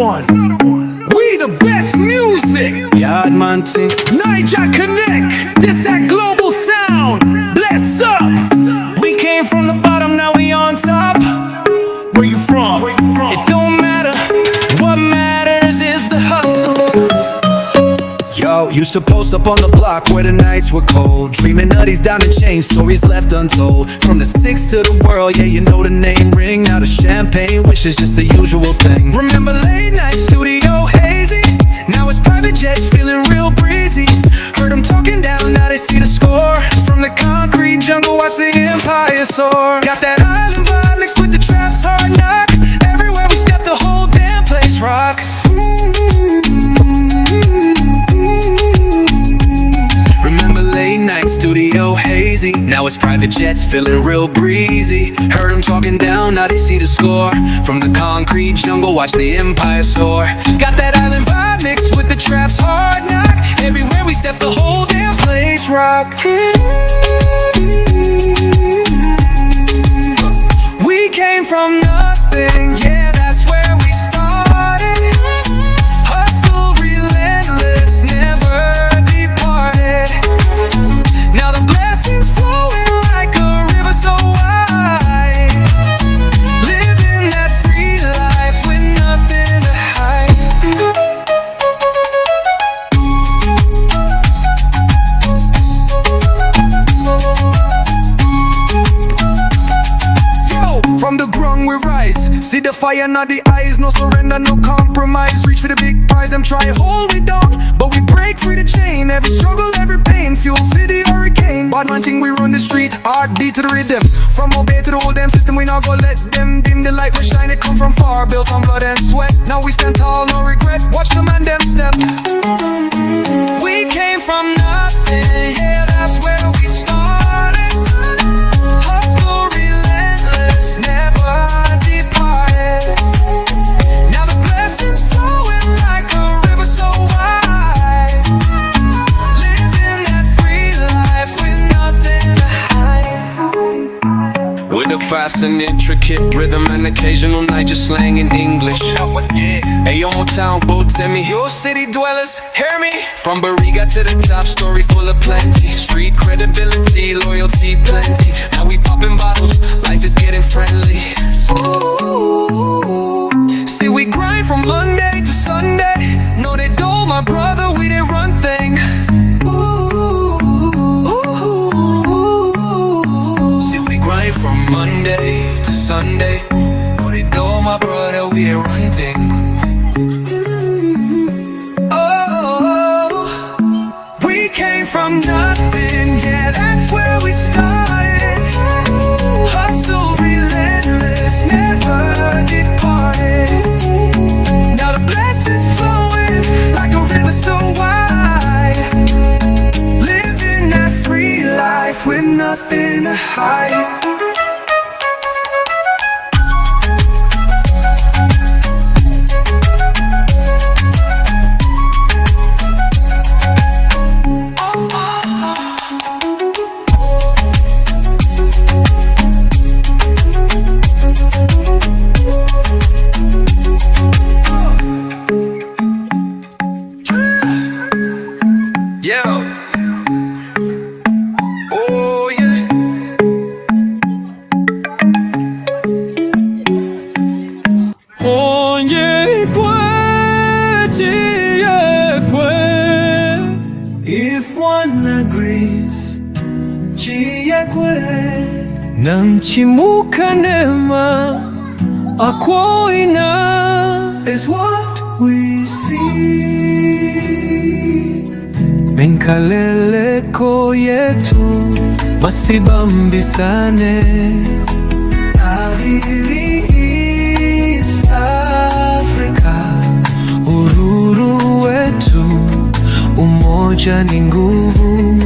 one. We the best music. Yard man thing. Niger Connect. This that global sound. Bless up. We came from the bottom, now we on top. Where you from? It don't matter. What matters is the hustle. Yo, used to post up on the block where the nights were cold, dreaming of these diamond chain stories left untold. From the six to the world, yeah, you know the name ring. Now the champagne wish is just the usual thing. Remember late night studio hazy? Now it's private jets feeling real breezy. Heard them talking down, now they see the score. From the concrete jungle, watch the empire soar. Got that island vibe mixed with the trap's hard knock. Everywhere we step, the whole damn place rock. Remember late night studio hazy? Now it's private jets feeling real breezy. Heard them talking down, now they see the score. From the concrete jungle, watch the empire soar. Got that island vibe mixed with the trap's hard knock. Everywhere we step, the whole damn place rock. We came from nothing, yeah, that's where we started. Hustle relentless, never departed. Now the blessings flowing like a river so wide. Living that free life with nothing to hide. Yo, from the ground we rise. See the fire, not the eyes. No surrender, no compromise. Reach for the big prize, them try hold it down, but we break free the chain. Every struggle, every pain, fuel for the hurricane. Bad man thing, we run the street, heartbeat to the rhythm. From obey to the whole damn system, we not go let them dim the light we shine. It come from far, built on blood and sweat. Now we stand tall, no regret. Watch the man them step. We came from nothing, yeah, that's where we started. Hustle relentless, never departed. Now the blessings flowing like a river so wide. Living that free life with nothing to hide. With a fast and intricate rhythm and occasional Niger slang in English. Hey, on town, boats and me. Your city dwellers, hear me? From Barriga to the top, story full of plenty. Street credibility, loyalty plenty. Now we popping bottles, life is getting friendly. Ooh. See, we grind from Monday to Sunday. No, they don't, my brother, we didn't run thing. See, we grind from Monday to Sunday. No, they don't, my brother, we didn't run thing. From nothing, yeah, that's where we started. Hustle relentless, never departed. Now the blessings flowing like a river so wide. Living that free life with nothing to hide. If one agrees, nang chimuka nema akoina is what we see. Menkaleleko yetu masibambisane. Ahili East Africa, ururu wetu, umoja ni nguvu.